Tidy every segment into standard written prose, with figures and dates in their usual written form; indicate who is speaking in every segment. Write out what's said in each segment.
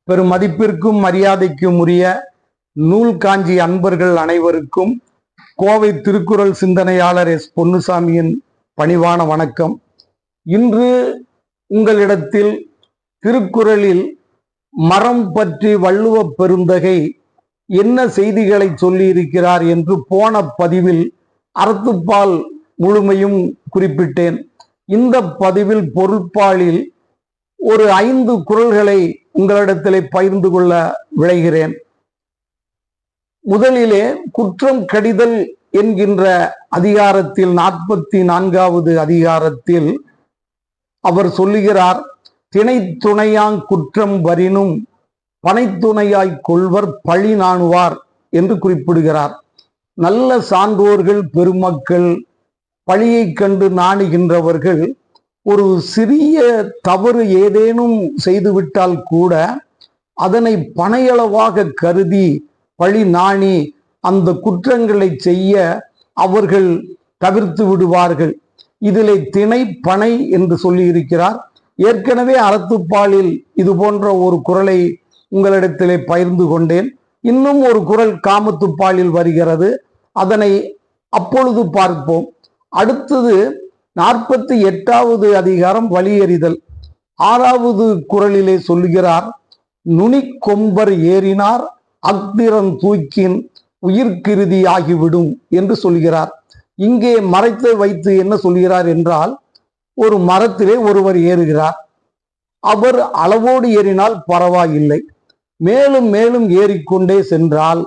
Speaker 1: பெரும் மதிப்பிற்கும் மரியாதைக்கும் உரிய நூல் காஞ்சி அன்பர்கள் அனைவருக்கும் கோவை திருக்குறள் சிந்தனையாளர் எஸ் பொன்னுசாமியின் பணிவான வணக்கம். இன்று உங்களிடத்தில் திருக்குறளில் மரம் பற்றி வள்ளுவ பெருந்தகை என்ன செய்திகளை சொல்லியிருக்கிறார் என்று போன பதிவில் அறத்துப்பால் முழுமையும் குறிப்பிட்டேன். இந்த பதிவில் பொருட்பாலில் ஒரு 5 குறள்களை உங்களிடத்திலே பகிர்ந்து கொள்ள விளைகிறேன். முதலிலே குற்றம் கடிதல் என்கின்ற அதிகாரத்தில் 44வது அதிகாரத்தில் அவர் சொல்லுகிறார், திணைத்துணையாங் குற்றம் வரினும் பனைத்துணையாய் கொள்வர் பழி நாணுவார் என்று குறிப்பிடுகிறார். நல்ல சான்றோர்கள் பெருமக்கள் பழியை கண்டு நாணுகின்றவர்கள் ஒரு சிறிய தவறு ஏதேனும் செய்துவிட்டால் கூட அதனை பனையளவாக கருதி பழி நாணி அந்த குற்றங்களை செய்ய அவர்கள் தவிர்த்து விடுவார்கள். இதிலே திணை பனை என்று சொல்லி இருக்கிறார். ஏற்கனவே அறத்துப்பாலில் இது போன்ற ஒரு குறளை உங்களிடத்திலே பகிர்ந்து கொண்டேன். இன்னும் ஒரு குறள் காமத்துப்பாலில் வருகிறது, அதனை அப்பொழுது பார்ப்போம். அடுத்தது 48வது அதிகாரம் வலியறிதல். 6வது குறளிலே சொல்லுகிறார், நுனி கொம்பர் ஏறினார் அக்திரம் தூக்கின் உயிர்கிருதி ஆகிவிடும் என்று சொல்கிறார். இங்கே மரத்தை வைத்து என்ன சொல்கிறார் என்றால், ஒரு மரத்திலே ஒருவர் ஏறுகிறார். அவர் அளவோடு ஏறினால் பரவாயில்லை, மேலும் மேலும் ஏறிக்கொண்டே சென்றால்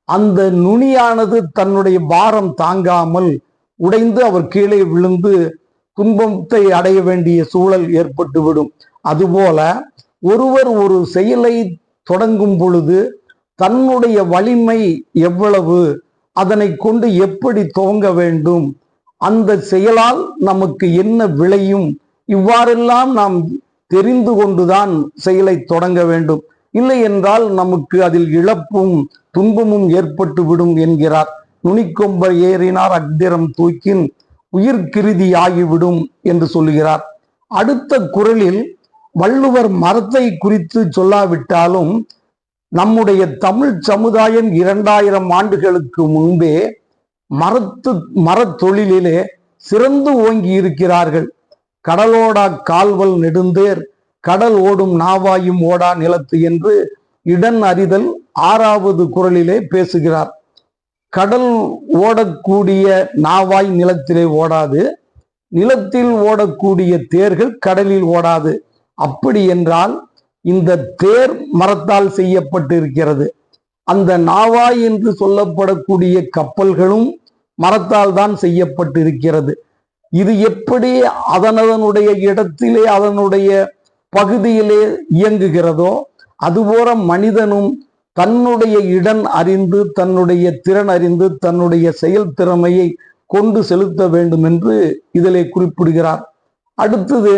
Speaker 1: அந்த நுனியானது தன்னுடைய பாரம் தாங்காமல் உடைந்து அவர் கீழே விழுந்து துன்பத்தை அடைய வேண்டிய சூழல் ஏற்பட்டுவிடும். அதுபோல ஒருவர் ஒரு செயலை தொடங்கும் பொழுது தன்னுடைய வலிமை எவ்வளவு, அதனை கொண்டு எப்படி துவங்க வேண்டும், அந்த செயலால் நமக்கு என்ன விளையும், இவ்வாறெல்லாம் நாம் தெரிந்து கொண்டுதான் செயலை தொடங்க வேண்டும். இல்லை என்றால் நமக்கு அதில் இழப்பும் துன்பமும் ஏற்பட்டு விடும் என்கிறார். நுனிக்கொம்பர் ஏறினார் அக்திரம் தூக்கின் உயிர்கிருதி ஆகிவிடும் என்று சொல்லுகிறார். அடுத்த குறளில் வள்ளுவர் மரத்தை குறித்து சொல்லாவிட்டாலும் நம்முடைய தமிழ் சமுதாயம் 2000 ஆண்டுகளுக்கு முன்பே மரத்தொழிலிலே சிறந்து ஓங்கி இருக்கிறார்கள். கடலோடா கால்வல் நெடுந்தேர் கடல் ஓடும் நாவாயும் ஓடா நிலத்து என்று இடன் அறிதல் 6வது குறளிலே பேசுகிறார். கடல் ஓடக்கூடிய நாவாய் நிலத்திலே ஓடாது, நிலத்தில் ஓடக்கூடிய தேர்கள் கடலில் ஓடாது. அப்படி என்றால் இந்த தேர் மரத்தால் செய்யப்பட்டு இருக்கிறது. அந்த நாவாய் என்று சொல்லப்படக்கூடிய கப்பல்களும் மரத்தால் தான் செய்யப்பட்டு இருக்கிறது. இது எப்படி அதனுடைய இடத்திலே அதனுடைய பகுதியிலே இயங்குகிறதோ அதுபோல மனிதனும் தன்னுடைய இடம் அறிந்து தன்னுடைய திறன் அறிந்து தன்னுடைய செயல் திறமையை கொண்டு செலுத்த வேண்டும் என்று இதிலே குறிப்பிடுகிறார். அடுத்தது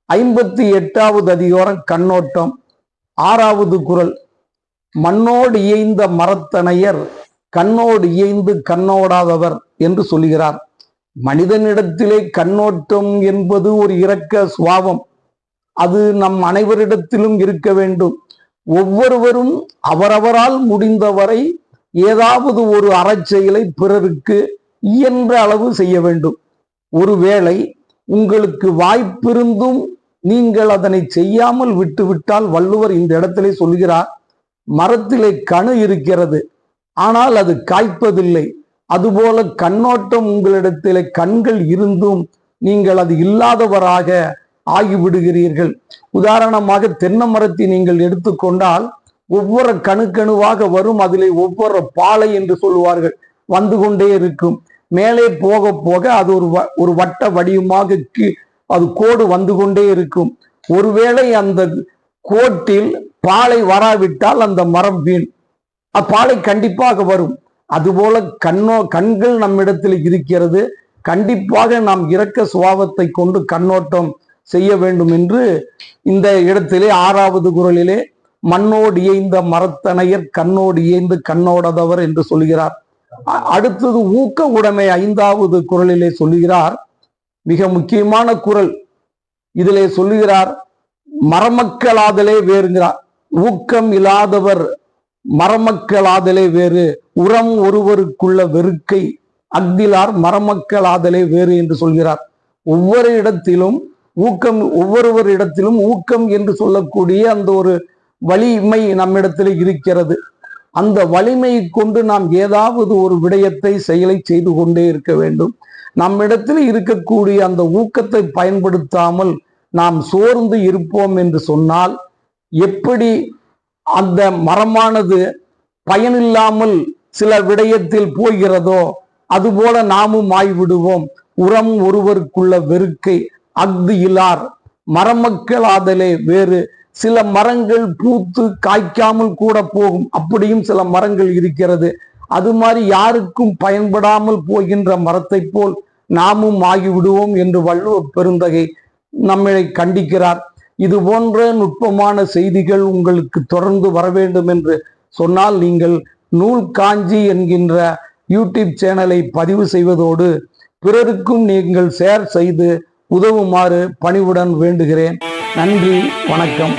Speaker 1: 58வது அதிகாரம் கண்ணோட்டம். 6வது குறள், மண்ணோடு இயைந்த மரத்தனையர் கண்ணோடு இயைந்து கண்ணோடாதவர் என்று சொல்லுகிறார். மனிதனிடத்திலே கண்ணோட்டம் என்பது ஒரு இரக்க சுபாவம். அது நம் அனைவரிடத்திலும் இருக்க வேண்டும். ஒவ்வொருவரும் அவரவரால் முடிந்தவரை ஏதாவது ஒரு அறச்செயலை பிறருக்கு இயன்ற அளவு செய்ய வேண்டும். ஒருவேளை உங்களுக்கு வாய்ப்பிருந்தும் நீங்கள் அதனை செய்யாமல் விட்டுவிட்டால், வள்ளுவர் இந்த இடத்திலே சொல்கிறார், மரத்திலே கணு இருக்கிறது ஆனால் அது காய்ப்பதில்லை. அதுபோல கண்ணோட்டம் உங்களிடத்திலே கண்கள் இருந்தும் நீங்கள் அது இல்லாதவராக ஆகிவிடுகிறீர்கள். உதாரணமாக தென்னை மரத்தை நீங்கள் எடுத்துக்கொண்டால் ஒவ்வொரு கணுக்கணுவாக வரும். அதிலே ஒவ்வொரு பாலை என்று சொல்லுவார்கள், வந்து கொண்டே இருக்கும். மேலே போக போக அது ஒரு வட்ட வடிவமாக அது கோடு வந்து கொண்டே இருக்கும். ஒருவேளை அந்த கோட்டில் பாலை வராவிட்டால் அந்த மரம் வீண். அப்பாலை கண்டிப்பாக வரும். அதுபோல கண்கள் நம்மிடத்தில் இருக்கிறது. கண்டிப்பாக நாம் இரக்க சுபாவத்தை கொண்டு கண்ணோட்டம் செய்ய வேண்டும் என்று இந்த இடத்திலே 6வது குறளிலே மண்ணோடு இயைந்த மரத்தனையர் கண்ணோடு இயைந்து கண்ணோடாதவர் என்று சொல்கிறார். அடுத்தது ஊக்க உடைமை 5வது குறளிலே சொல்லுகிறார். மிக முக்கியமான குறள். இதிலே சொல்லுகிறார், மரமக்களாதலே வேறுங்கிறார். ஊக்கம் இல்லாதவர் மரமக்களாதலே வேறு, உரம் ஒருவருக்குள்ள வெறுக்கை அக்திலார் மரமக்களாதலே வேறு என்று சொல்கிறார். ஒவ்வொரு இடத்திலும் ஊக்கம் என்று சொல்லக்கூடிய அந்த ஒரு வலிமை நம்மிடத்தில் இருக்கிறது. அந்த வலிமையை கொண்டு நாம் ஏதாவது ஒரு விடயத்தை செயலை செய்து கொண்டே இருக்க வேண்டும். நம்மிடத்தில் இருக்கக்கூடிய அந்த ஊக்கத்தை பயன்படுத்தாமல் நாம் சோர்ந்து இருப்போம் என்று சொன்னால் எப்படி அந்த மரமானது பயனில்லாமல் சில விடயத்தில் போகிறதோ அதுபோல நாமும் ஆய்விடுவோம். உரம் ஒருவருக்குள்ள வெறுக்கை அஃது இலார் மரமக்களாதலே வேறு. சில மரங்கள் பூத்து காய்க்காமல் கூட போகும், அப்படியும் சில மரங்கள் இருக்கிறது. அது மாதிரி யாருக்கும் பயன்படாமல் போகின்ற மரத்தை போல் நாமும் ஆகிவிடுவோம் என்று வள்ளுவ பெருந்தகை நம்மை கண்டிக்கிறார். இது போன்ற நுட்பமான செய்திகள் உங்களுக்கு தொடர்ந்து வர வேண்டும் என்று சொன்னால் நீங்கள் நூல் காஞ்சி என்கின்ற யூடியூப் சேனலை பதிவு செய்வதோடு பிறருக்கும் நீங்கள் ஷேர் செய்து உதவுமாறு பணிவுடன் வேண்டுகிறேன். நன்றி, வணக்கம்.